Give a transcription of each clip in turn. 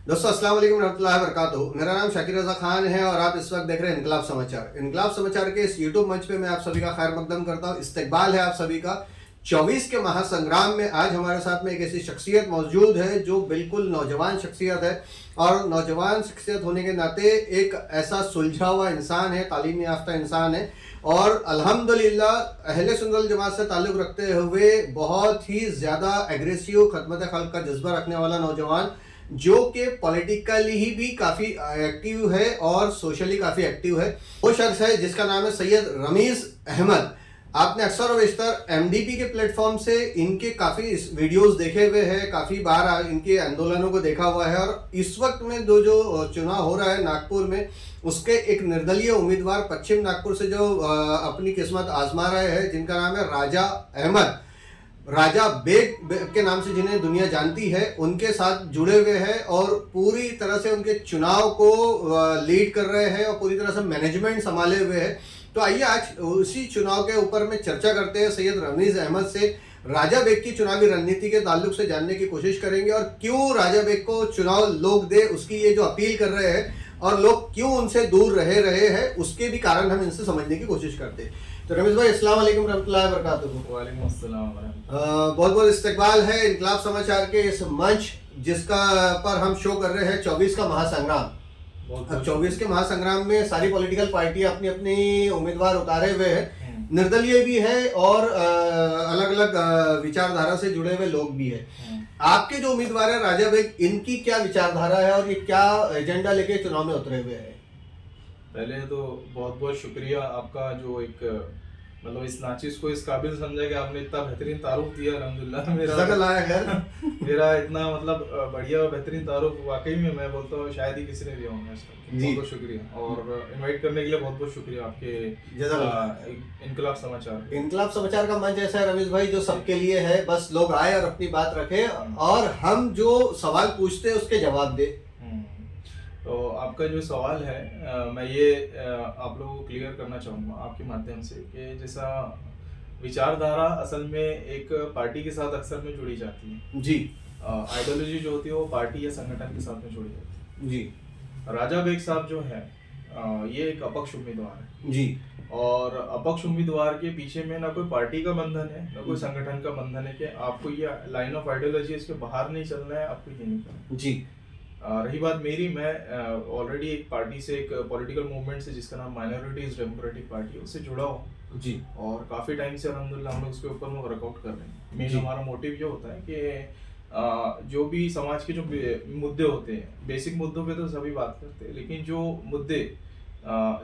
दोस्तों अस्सलाम वालेकुम रहमतुल्लाहि व बरकातुहू। मेरा नाम शाकिर रज़ा खान है और आप इस वक्त देख रहे हैं इनकलाब समाचार। इनकलाब समाचार के इस यूट्यूब मंच पे मैं आप सभी का खैर मकदम करता हूँ। इस्तकबाल है आप सभी का 24 के महासंग्राम में। आज हमारे साथ में एक ऐसी शख्सियत मौजूद है जो बिल्कुल नौजवान शख्सियत है और नौजवान शख्सियत होने के नाते एक ऐसा सुलझा हुआ इंसान है, तालीम याफ्ता इंसान है और अल्हम्दुलिल्लाह अहले सुन्नत वल जमात से ताल्लुक़ रखते हुए बहुत ही ज़्यादा एग्रेसिव खिदमत खल्क़ का जज्बा रखने वाला नौजवान, जो कि पॉलिटिकली ही भी काफ़ी एक्टिव है और सोशली काफ़ी एक्टिव है। वो शख्स है जिसका नाम है सैयद रमीज़ अहमद। आपने अक्सर और बेशतर एमडीपी के प्लेटफॉर्म से इनके काफ़ी वीडियोस देखे हुए हैं, काफ़ी बार इनके आंदोलनों को देखा हुआ है और इस वक्त में जो चुनाव हो रहा है नागपुर में, उसके एक निर्दलीय उम्मीदवार पश्चिम नागपुर से जो अपनी किस्मत आजमा रहे हैं, जिनका नाम है राजा अहमद, राजा बेग के नाम से जिन्हें दुनिया जानती है, उनके साथ जुड़े हुए हैं और पूरी तरह से उनके चुनाव को लीड कर रहे हैं और पूरी तरह से मैनेजमेंट संभाले हुए हैं। तो आइए आज उसी चुनाव के ऊपर में चर्चा करते हैं। सैयद रमीज़ अहमद से राजा बेग की चुनावी रणनीति के ताल्लुक से जानने की कोशिश करेंगे और क्यों राजा बेग को चुनाव लोग दे, उसकी ये जो अपील कर रहे हैं और लोग क्यों उनसे दूर रहे हैं, उसके भी कारण हम इनसे समझने की कोशिश करते हैं। तो रमीज़ भाई अस्सलाम वालेकुम रहमतुल्लाहि व बरकातुहू। वालेकुम अस्सलाम बहुत बहुत इस्तकबाल है इनकलाब समाचार के इस मंच जिसका पर हम शो कर रहे हैं 24 का महासंग्राम। अब 24 के महासंग्राम में सारी पॉलिटिकल पार्टियां अपनी अपनी उम्मीदवार उतारे हुए हैं, निर्दलीय भी है और अलग अलग विचारधारा से जुड़े हुए लोग भी है। आपके जो उम्मीदवार है राजा बेग, इनकी क्या विचारधारा है और ये क्या एजेंडा लेके चुनाव में उतरे हुए हैं? पहले तो बहुत बहुत शुक्रिया आपका, जो एक मतलब इस नाचिस को इस काबिल समझा कि आपने इतना बेहतरीन तारुफ दिया। अल्हम्दुलिल्लाह मेरा इतना मतलब बढ़िया और बेहतरीन तारुफ वाकई में मैं बोलता हूँ शायद ही किसी ने दिया होगा इसका। बहुत बहुत शुक्रिया और इनवाइट करने के लिए बहुत बहुत शुक्रिया आपके इनकलाब समाचार। इनकलाब समाचार का मंच ऐसा है रमीज़ भाई जो सबके लिए है, बस लोग आए और अपनी बात रखे और हम जो सवाल पूछते हैं उसके जवाब दे। तो आपका जो सवाल है मैं ये आप लोगों को क्लियर करना चाहूँगा आपके माध्यम से कि जैसा विचारधारा असल में एक पार्टी के साथ अक्सर में जुड़ी जाती है जी। आइडियोलॉजी जो होती है वो पार्टी या संगठन के साथ में जुड़ी जाती है जी। राजा बेग साहब जो है ये एक अपक्ष उम्मीदवार है जी और अपक्ष उम्मीदवार के पीछे में ना कोई पार्टी का बंधन है ना कोई संगठन का बंधन है कि आपको ये लाइन ऑफ आइडियोलॉजी इसके बाहर नहीं चलना है, आपको ये नहीं करना जी। रही बात मेरी, मैं ऑलरेडी एक पार्टी से, एक पॉलिटिकल मूवमेंट से जिसका नाम माइनॉरिटीज डेमोक्रेटिक पार्टी है, उससे जुड़ा हूँ जी और काफ़ी टाइम से अल्हम्दुलिल्लाह हम लोग उसके ऊपर में वर्कआउट कर रहे हैं। मेन हमारा मोटिव ये होता है कि जो भी समाज के जो मुद्दे होते हैं, बेसिक मुद्दों पे तो सभी बात करते हैं, लेकिन जो मुद्दे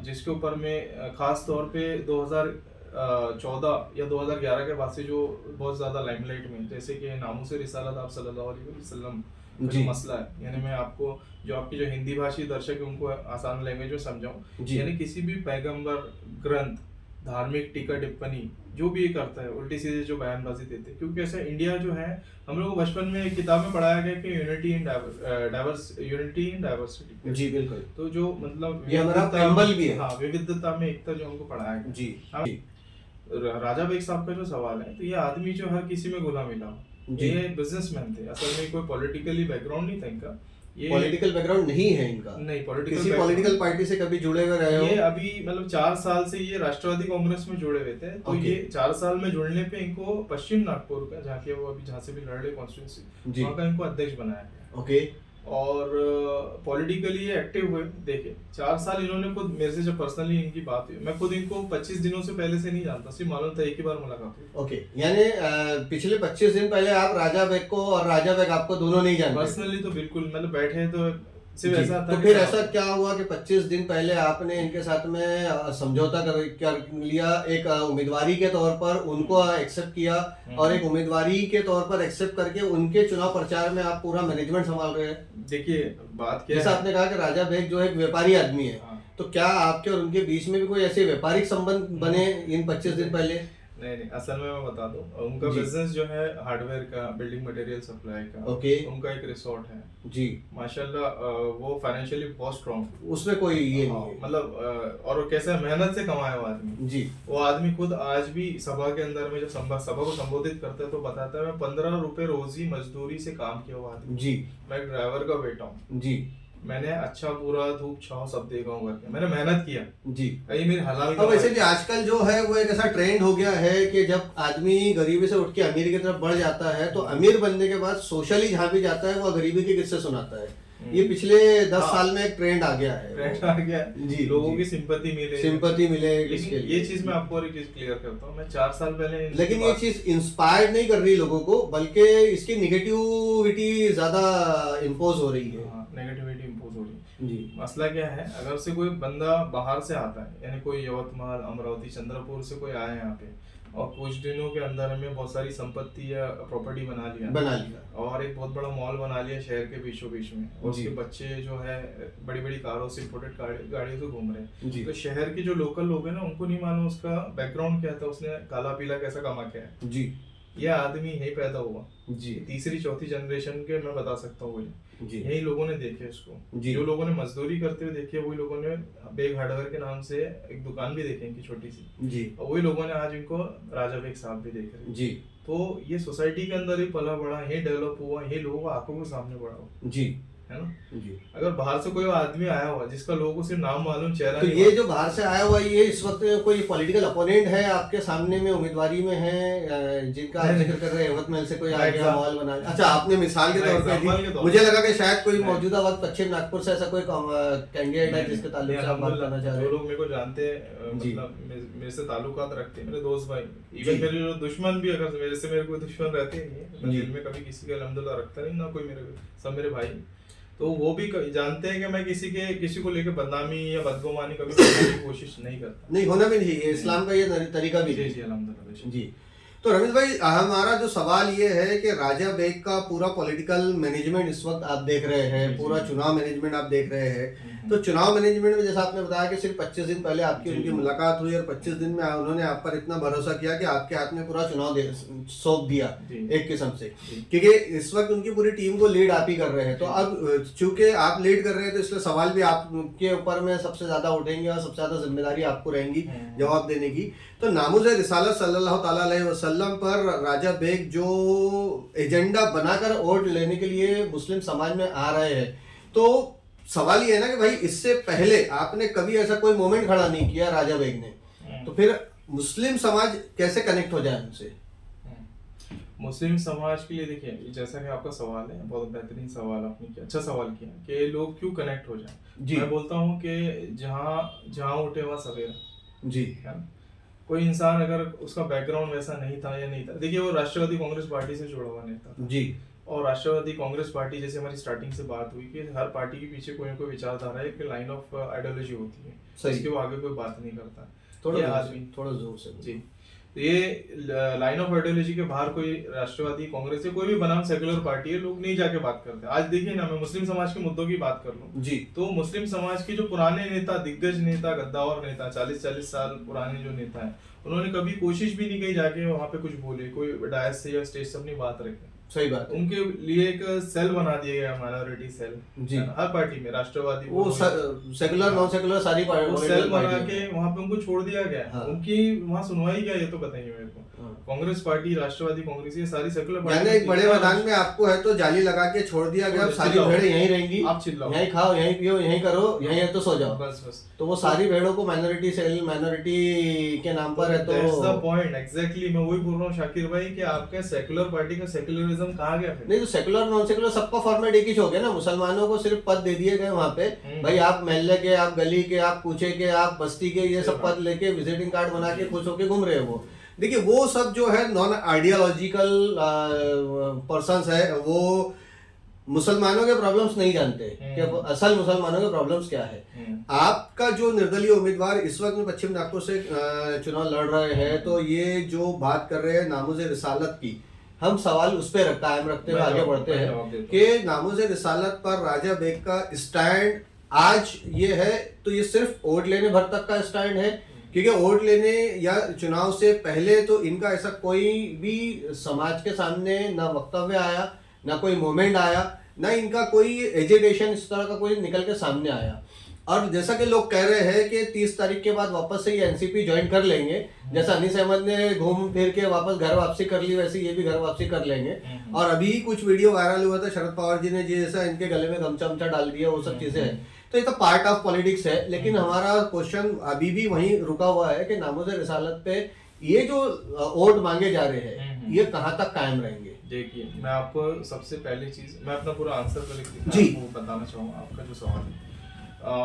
जिसके ऊपर में ख़ास तौर पे 2014 या 2011 के बाद से जो बहुत ज़्यादा लाइमलाइट में, जैसे कि नामूस रिसालत आप सल्लल्लाहु अलैहि वसल्लम जो मसला है, यानी मैं आपको जो आपकी जो हिंदी भाषी दर्शक है उनको आसान लैंग्वेज में समझाऊं, यानी किसी भी पैगंबर, ग्रंथ, धार्मिक टीका टिप्पणी जो भी ये करता है उल्टी सीधे जो बयानबाजी देते हैं, क्योंकि ऐसा इंडिया जो है हम लोग को बचपन में एक किताब में पढ़ाया गया कि यूनिटी इन डाइवर्सिटी जी बिल्कुल। तो जो मतलब ये हमारा प्रेम्बल भी है, हाँ, विविधता में एकता जो हमको पढ़ाया गया जी। हाँ, राजा बेग साहब का जो सवाल है, तो ये आदमी जो हर किसी में घुला मिला, ये बिजनेसमैन थे, असल में कोई पॉलिटिकली बैकग्राउंड नहीं था इनका, ये पॉलिटिकल बैकग्राउंड नहीं है इनका, नहीं किसी पॉलिटिकल पार्टी से कभी जुड़े हुए रहे हो? ये अभी मतलब 4 साल से ये राष्ट्रवादी कांग्रेस में जुड़े हुए थे, तो ये 4 साल में जुड़ने पे इनको पश्चिम नागपुर का, जहाँ के वो अभी जहाँ से भी लड़ रहे कॉन्स्टिट्यूंसी, वहाँ का इनको अध्यक्ष बनाया गया। ओके। और पॉलिटिकली ये एक्टिव हुए। देखिए 4 साल इन्होंने खुद मेरे से जब पर्सनली इनकी बात हुई, मैं खुद इनको 25 दिनों से पहले से नहीं जानता, सिर्फ मालूम था एक ही बार मुलाकात हुई। ओके, यानी पिछले 25 दिन पहले आप राजा बेग को और राजा बेग आपको दोनों नहीं जानते? पर्सनली तो बिल्कुल, मतलब बैठे तो सिर्फ ऐसा था। तो फिर ऐसा क्या हुआ कि 25 दिन पहले आपने इनके साथ में समझौता कर लिया, एक उम्मीदवारी के तौर पर उनको एक्सेप्ट किया और एक उम्मीदवारी के तौर पर एक्सेप्ट करके उनके चुनाव प्रचार में आप पूरा मैनेजमेंट संभाल रहे हैं? देखिए बात क्या है, जैसा आपने कहा कि राजा बेग जो एक व्यापारी आदमी है, तो क्या आपके और उनके बीच में भी कोई ऐसे व्यापारिक संबंध बने इन 25 दिन पहले? नहीं नहीं, असल में मैं बता दूं, उनका जी। बिजनेस जो है हार्डवेयर का, बिल्डिंग मटेरियल सप्लाई का। ओके। उनका एक रिसोर्ट है जी। माशाल्लाह, वो फाइनेंशियली बहुत स्ट्रांग। उसमें कोई ये हाँ, नहीं है। मतलब और कैसे मेहनत से कमाया वो आदमी। जी। वो आदमी खुद आज भी सभा के अंदर में जब सभा को संबोधित करता है तो बताता है, मैं 15 रुपए रोजी मजदूरी से काम किया हुआ आदमी। जी। मैं एक ड्राइवर का बेटा हूँ। जी। मैंने अच्छा पूरा धूप छांव सब देखा हूँ करके, मैंने मेहनत किया। जी। कहीं मेरी हलाल अब वैसे भी आजकल जो है वो एक ऐसा ट्रेंड हो गया है कि जब आदमी गरीबी से उठ के अमीरी की तरफ बढ़ जाता है तो अमीर बनने के बाद सोशली जहाँ भी जाता है वो गरीबी के किस्से सुनाता है। ये पिछले 10 हाँ। साल में एक ट्रेंड आ गया है। ट्रेंड आ गया जी, लोगों जी। की सिंपैथी मिले, सिंपैथी मिले इसके लेकिन लिए। ये चीज मैं आपको और एक चीज क्लियर करता हूँ। मैं 4 साल पहले लेकिन ये चीज इंस्पायर्ड नहीं कर रही लोगों को, बल्कि इसकी निगेटिविटी ज्यादा इम्पोज हो रही है। नेगेटिविटी इंपोज हो रही है। जी। मसला क्या है, अगर से कोई बंदा बाहर से आता है, यानी कोई यवतमाल, अमरावती, चंद्रपुर से कोई आया यहाँ पे और कुछ दिनों के अंदर हमें बहुत सारी संपत्ति या प्रॉपर्टी बना लिया और एक बहुत बड़ा मॉल बना लिया शहर के बीचों बीच में, और जी। उसके बच्चे जो है बड़ी बड़ी कारों से, इंपोर्टेड गाड़ियों से घूम रहे जी। हैं। तो शहर के जो लोकल लोग हैं ना, उनको नहीं मालूम उसका बैकग्राउंड क्या था, उसने काला पीला कैसा कमा के है। जी। ये आदमी यही पैदा हुआ, जी। तीसरी चौथी जनरेशन के मैं बता सकता हूँ। जी। यही लोगों ने देखे इसको, जी। जो लोगों ने मजदूरी करते हुए देखी है, वही लोगों ने बेग हार्डवेयर के नाम से एक दुकान भी देखी इनकी छोटी सी, जी। और वही लोगों ने आज इनको राजा बेग साहब भी देख रहे हैं। जी। तो ये सोसाइटी के अंदर ही पला बड़ा, ये डेवलप हुआ, ये लोगों को आंखों के सामने बड़ा हुआ, जी। है ना। जी। अगर बाहर से कोई आदमी आया हुआ जिसका लोगों को सिर्फ नाम मालूम, चेहरा तो नहीं ये मालूम, जो बाहर से आया हुआ ये इस वक्त कोई पॉलिटिकल अपोनेंट है आपके सामने में, उम्मीदवारी में है, जिनका आप जिक्र कर रहे हैं, यवतमाल से कोई आ गया मॉल बना। अच्छा, आपने मिसाल के तौर पे दी, मुझे लगा कि शायद कोई मौजूदा वक्त पश्चिम नागपुर से ऐसा कोई कैंडिडेट है जिसके ताल्लुक से आप बात करना चाह रहे जो हैं। लोग मेरे को जानते हैं, जी। मतलब मेरे से ताल्लुकात रखते हैं, मेरे दोस्त भाई, इवन जी। मेरे जो दुश्मन भी, अगर मेरे कोई दुश्मन रहते नहीं है, मैं जी। दिल में कभी किसी के अल्हम्दुलिल्लाह रखता नहीं, ना कोई मेरे, सब मेरे भाई। तो वो भी जानते हैं कि मैं किसी को लेकर बदनामी या बदगुमानी कभी करने की कोशिश नहीं करता। नहीं, होना भी नहीं चाहिए, इस्लाम का ये तरीका भी जी नहीं। जी, अल्हम्दुलिल्लाह। जी। तो रमेश भाई, हमारा जो सवाल ये है कि राजा बेग का पूरा पॉलिटिकल मैनेजमेंट इस वक्त आप देख रहे हैं, जी, पूरा जी। चुनाव मैनेजमेंट आप देख रहे हैं, तो चुनाव मैनेजमेंट में जैसा आपने बताया कि सिर्फ 25 दिन पहले आपकी जी, उनकी जी। मुलाकात हुई और 25 दिन में उन्होंने आप पर इतना भरोसा किया कि आपके हाथ में पूरा चुनाव सौंप दिया जी। एक किस्म से, जी। क्योंकि इस वक्त उनकी पूरी टीम को लीड आप ही कर रहे हैं। तो अब चूंकि आप लीड कर रहे हैं तो इसलिए सवाल भी आपके ऊपर में सबसे ज्यादा उठेंगे और सबसे ज्यादा जिम्मेदारी आपको रहेंगी जवाब देने की। तो नामुज़ रिसालत सल्लल्लाहु ताला अलैहि वसल्लम पर राजा बेग जो एजेंडा बनाकर वोट लेने के लिए मुस्लिम समाज में आ रहे हैं, तो सवाल ये है ना कि भाई इससे पहले आपने कभी ऐसा कोई मोमेंट खड़ा नहीं किया राजा बेग ने, तो फिर मुस्लिम समाज कैसे कनेक्ट हो जाए उनसे? मुस्लिम समाज के लिए देखिए, जैसा कि आपका सवाल है, बहुत बेहतरीन सवाल आपने किया, अच्छा सवाल किया कि लोग क्यों कनेक्ट हो जाए। जी। मैं बोलता हूँ कि जहाँ उठे वहाँ सवेरा। जी। है ना? कोई इंसान अगर उसका बैकग्राउंड वैसा नहीं था या नहीं था, देखिए वो राष्ट्रवादी कांग्रेस पार्टी से जुड़ा हुआ नेता था। जी। और राष्ट्रवादी कांग्रेस पार्टी, जैसे हमारी स्टार्टिंग से बात हुई कि हर पार्टी के पीछे कोई ना कोई विचारधारा है, एक लाइन ऑफ आइडियोलॉजी होती है, सही। इसके वो आगे कोई बात नहीं करता। थोड़ा ये जोर से, आदमी थोड़ा जोर से। जी, तो ये लाइन ऑफ आइडियोलॉजी के बाहर कोई राष्ट्रवादी कांग्रेस या कोई भी बनाम सेकुलर पार्टी है, लोग नहीं जाके बात करते। आज देखिए ना, मैं मुस्लिम समाज के मुद्दों की बात कर लूं, जी। तो मुस्लिम समाज के जो पुराने नेता, दिग्गज नेता, गद्दावर नेता, 40-40 साल पुराने जो नेता है, उन्होंने कभी कोशिश भी नहीं की जाके वहां पे कुछ बोले, कोई डायस से या स्टेज से अपनी बात रखे। सही बात है। उनके लिए एक सेल बना दिया गया, माइनॉरिटी सेल। जी। हर पार्टी में, राष्ट्रवादी वो सेकुलर नॉन सेकुलर सारी वो सेल बना के पार्टी। वहां पे उनको छोड़ दिया गया। हाँ। उनकी वहां सुनवाई क्या, ये तो बताइए मेरे को। हाँ। कांग्रेस पार्टी, राष्ट्रवादी कांग्रेस, ये सारी सेकुलर यानी एक बड़े मैदान में आपको है तो जाली लगा के छोड़ दिया गया, अब सारी भेड़ें यहीं रहेंगी, आप चिल्लाओ, यहीं खाओ, यहीं पियो, यहीं करो, यहीं है तो सो जाओ। बस बस। तो वो सारी भेड़ों को माइनॉरिटी सेल, माइनॉरिटी के नाम पर है। तो दैट्स द पॉइंट, एग्जैक्टली मैं वही बोल रहा हूँ शाकिर भाई कि आपके सेकुलर पार्टी का सेकुलरिज्म कहाँ गया फिर? नहीं, तो सेकुलर नॉन सेकुलर सबका फॉर्मेट एक ही हो गया ना। मुसलमानों को सिर्फ पद दे दिए गए वहां पे, भाई आप मोहल्ले के, आप गली के, आप कूचे के, आप बस्ती के, ये सब पद लेके विजिटिंग कार्ड बना के खुश होके घूम रहे हो। वो देखिए, वो सब जो है नॉन आइडियोलॉजिकल पर्संस है, वो मुसलमानों के प्रॉब्लम्स नहीं जानते कि असल मुसलमानों के प्रॉब्लम्स क्या है। आपका जो निर्दलीय उम्मीदवार इस वक्त में पश्चिम नागपुर से चुनाव लड़ रहे हैं, तो ये जो बात कर रहे हैं नामुज़ रिसालत की, हम सवाल उस पर कायम रखते हुए आगे बढ़ते हैं कि नामुज़ रिसालत पर राजा बेग का स्टैंड आज ये है, तो ये सिर्फ वोट लेने भर तक का स्टैंड है क्योंकि वोट लेने या चुनाव से पहले तो इनका ऐसा कोई भी समाज के सामने ना वक्तव्य आया, ना कोई मूवमेंट आया, ना इनका कोई एजिटेशन इस तरह का कोई निकल के सामने आया। और जैसा कि लोग कह रहे हैं कि 30 तारीख के बाद वापस से ये एनसीपी ज्वाइन कर लेंगे, जैसा अनीस अहमद ने घूम फिर के वापस घर वापसी कर ली, वैसे ये भी घर वापसी कर लेंगे। और अभी कुछ वीडियो वायरल हुआ था, शरद पवार जी ने जैसा इनके गले में गमछा वमछा डाल दिया, वो सब चीजें हैं। तो ये तो पार्ट ऑफ पॉलिटिक्स है, लेकिन हमारा क्वेश्चन अभी भी वहीं रुका हुआ है कि नामोज़े रिसालत पे ये जो वोट मांगे जा रहे हैं, ये कहाँ तक कायम रहेंगे? देखिए, मैं आपको सबसे पहली चीज, मैं अपना पूरा आंसर तो जी आपको बताना चाहूँगा। आपका जो सवाल है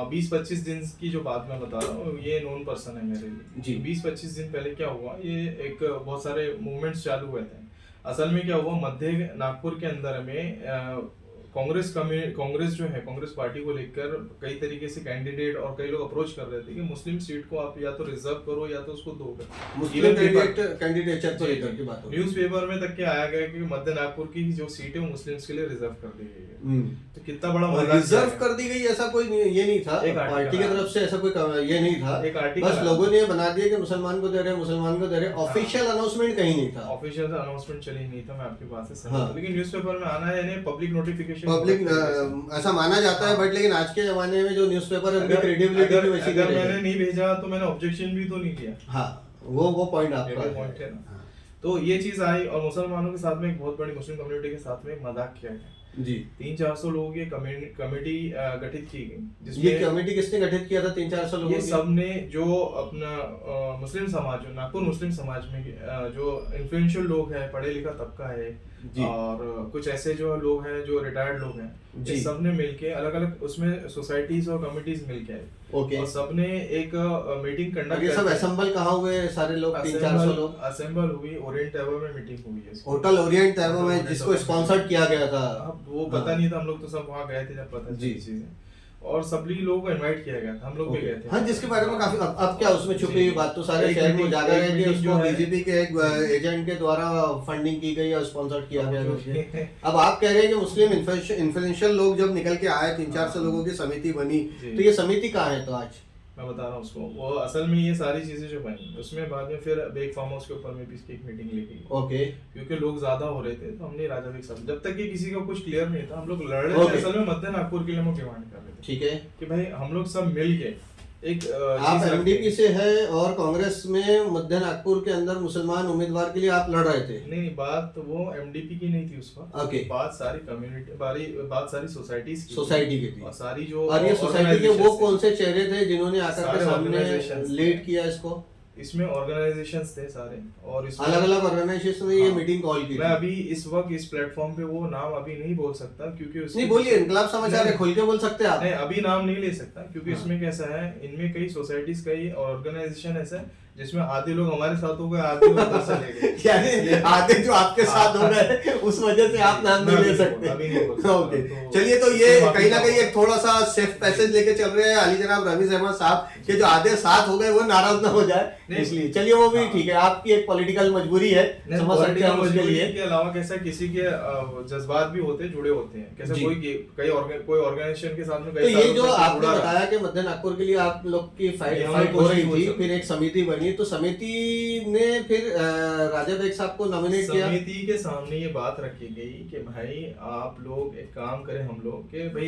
20-25 दिन की जो बात मैं बता रहा हूँ, ये नॉन पर्सन है मेरे लिए जी। 20-25 दिन पहले क्या हुआ, ये एक बहुत सारे मूवमेंट्स चालू हुए थे। असल में क्या हुआ, मध्य नागपुर के अंदर में कांग्रेस जो है, कांग्रेस पार्टी को लेकर कई तरीके से कैंडिडेट और कई लोग अप्रोच कर रहे थे कि मुस्लिम सीट को आप या तो रिजर्व करो या तो उसको दो। मुस्लिम कैंडिडेचर को लेकर की बात हो रही है। न्यूज़पेपर में तक के आया गया कि मध्य नागपुर की जो सीट है वो मुस्लिम्स के लिए रिजर्व कर दी गई है। तो कितना बड़ा मजाक रिजर्व कर दी गई, ऐसा कोई ये नहीं था पार्टी की तरफ से, ऐसा कोई ये नहीं था। एक आर्टिकल बस लोगों ने बना दिया कि मुसलमान को दे रहे, मुसलमान को दे रहे। ऑफिशियल अनाउंसमेंट कहीं नहीं था, ऑफिशियल अनाउंसमेंट चली नहीं था। मैं आपकी बात से सहमत हूं, लेकिन न्यूज़पेपर में आना है, यानी पब्लिक नोटिफिकेशन, पब्लिक ऐसा माना जाता है। बट लेकिन आज के जमाने में जो न्यूज़पेपर है उनकी क्रेडिबिलिटी भी वैसी अगर मैंने नहीं भेजा तो मैंने ऑब्जेक्शन भी तो नहीं किया। हाँ, वो पॉइंट आपका पॉइंट है ना। तो ये चीज आई और मुसलमानों के साथ में एक बहुत बड़ी मुस्लिम कम्युनिटी के साथ में एक मजाक किया गया जी। 300-400 लोगों की कमेटी गठित की गई, जिसमें ये कमेटी किसने गठित किया था? 300-400 लोगों ये सब ने जो अपना मुस्लिम समाज, नागपुर मुस्लिम समाज में जो इन्फ्लुएंशियल लोग हैं, पढ़े लिखा तबका है और कुछ ऐसे जो लोग हैं जो रिटायर्ड लोग हैं, ये सब ने मिलके अलग अलग उसमें सोसाइटीज और कमिटीज मिलके आए। और सबने एक मीटिंग कंडक्ट ये सब असेंबल कहाँ हुए? सारे लोग 300-400 लोग असेंबल हुई, ओरिएंट टैवर में मीटिंग हुई है, होटल ओरिएंट टैवर में, जिसको स्पॉन्सर्ड किया गया था। अब वो पता नहीं था, हम लोग तो सब वहाँ गए थे जब पता चली चीजें, और सभी लोगों को इनवाइट किया गया था, हम लोग भी गए थे। हाँ, जिसके बारे में काफी अब क्या उसमें छुपी हुई बात तो सारे शहर में उजागर है कि उसको बीजेपी के एक एजेंट के द्वारा फंडिंग की गई और स्पॉन्सर्ड किया गया। अब आप कह रहे हैं कि मुस्लिम इन्फ्लुएंशियल लोग जब निकल के आए, 300-400 लोगों की समिति बनी, तो ये समिति कहाँ है? तो आज मैं बता रहा हूँ उसको, वो असल में ये सारी चीजें जो बनी उसमें बाद में फिर बेग फार्म हाउस के ऊपर में भी इसकी एक मीटिंग ली गई। ओके, क्योंकि लोग ज्यादा हो रहे थे तो हमने राजा बेग साहब, जब तक कि किसी का कुछ क्लियर नहीं था, हम लोग लड़ रहे थे। असल में मध्य नागपुर के लिए हम डिमांड कर रहे थे, ठीक है, कि भाई हम लोग सब मिल के एक आप एमडीपी से है और कांग्रेस में मध्य नागपुर के अंदर मुसलमान उम्मीदवार के लिए आप लड़ रहे थे। नहीं, बात वो एमडीपी की नहीं थी उस वक्त। ओके, बात सारी कम्युनिटी, बात सारी सोसाइटीज की, सोसाइटी की थी। और सारी जो, और ये सोसाइटी के वो कौन से चेहरे थे जिन्होंने आकर के सामने लीड किया इसको? इसमें ऑर्गेनाइजेशंस थे सारे, और अलग अलग ऑर्गेनाइजेशन ने ये मीटिंग कॉल की। मैं अभी इस वक्त इस प्लेटफॉर्म पे वो नाम अभी नहीं बोल सकता, क्योंकि नहीं बोलिए, इनकलाब समाचार है, खुल के बोल सकते हैं आप। नहीं, अभी नाम नहीं ले सकता, क्योंकि इसमें कैसा है, इनमें कई सोसाइटीज, कई ऑर्गेनाइजेशन ऐसा है जिसमें आधे लोग हमारे साथ हो गए, आधे लोग उधर चले गए, यानी आधे जो आपके साथ हो गए उस वजह से आप नाम नहीं ले सकते। ओके, चलिए, तो ये कहीं ना कहीं एक थोड़ा सा सेफ पैसेज लेके चल रहे हैं अली जनाब रमीज अहमद साहब के, जो आधे साथ हो गए वो नाराज ना हो जाए, इसलिए चलिए वो भी ठीक है, आपकी एक पॉलिटिकल मजबूरी है, समझ सकते हैं उसके लिए। के अलावा कैसा किसी के जज्बात भी होते हैं, जुड़े होते हैं, कैसे कोई ऑर्गेनाइजेशन के साथ में। तो ये जो आपने बताया कि मध्य नागपुर के लिए आप लोग की फाइट हो रही थी, फिर एक समिति बनी, तो समिति ने फिर राजा बेग साहब को नॉमिनेट किया। समिति के सामने ये बात रखी गई कि भाई आप लोग एक काम करें, हम लोग के भाई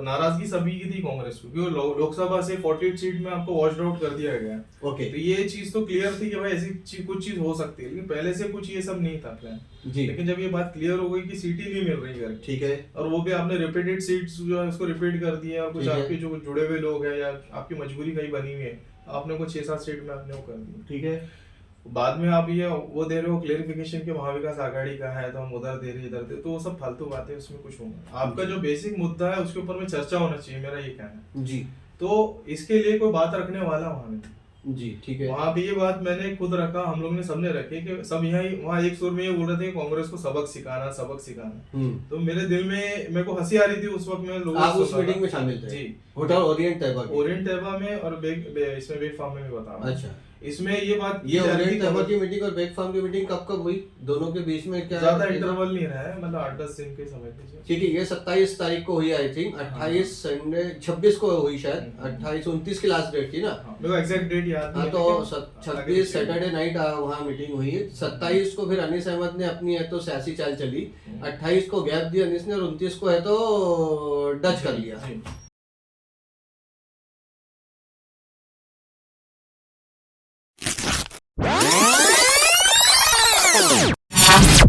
नाराजगी सभी की थी कांग्रेस को, क्योंकि लोकसभा से 48 सीट में आपको वॉच आउट कर दिया गया। ओके, तो ये चीज तो क्लियर थी कि भाई ऐसी कुछ चीज हो सकती है, लेकिन पहले से कुछ ये सब नहीं था प्लान जी। लेकिन जब ये बात क्लियर हो गई कि सीट ही नहीं मिल रही है, ठीक है, और वो भी आपने रिपीटेड सीट्स जो है उसको रिपीट कर दिए, और कुछ आपके जो जुड़े हुए लोग हैं या आपकी मजबूरी कहीं बनी हुई है, आपने को 6-7 सीट में आपने वो कर दी, ठीक है। बाद में आप ये वो दे रहे हो क्लेरिफिकेशन के महाविकास आघाड़ी का है तो हम उधर दे रहे इधर दे, तो वो सब फालतू बातें, उसमें कुछ होगा। आपका जो बेसिक मुद्दा है उसके ऊपर में चर्चा होना चाहिए, मेरा ये कहना है जी। तो इसके लिए कोई बात रखने वाला वहां नहीं जी, ठीक है। वहां भी ये बात मैंने खुद रखा, हम लोग ने सबने रखे कि सब यहाँ वहाँ एक सुर में ये बोल रहे थे कांग्रेस को सबक सिखाना। तो मेरे दिल में मेरे को हंसी आ रही थी उस वक्त में। लोगों आप उस मीटिंग में शामिल थे जी, होटल ओरिएंट तैयबा में और इसमें बेग फार्म में भी बता रहा हूं। अच्छा, इसमें ये बात ये की जा रही ओरिएंट थी तैमूर की मीटिंग और बेग फार्म की मीटिंग कब कब हुई, दोनों के बीच में क्या ज्यादा इंटरवल नहीं रहा है, मतलब 8-10 दिन के समय लीजिए। ठीक है, ये 27 तारीख को हुई आई थिंक, 28 संडे 26 को हुई शायद, 28 29 की लास्ट डेट थी ना। मेरे को एग्जैक्ट डेट याद हाँ नहीं तो है, लेकिन 26 सैटरडे नाइट वहाँ मीटिंग हुई है। 27 को फिर अनीस अहमद ने अपनी है तो सियासी चाल चली, 28 को गैप दिया अनीस ने और 29 को है तो डच कर लिया। जी।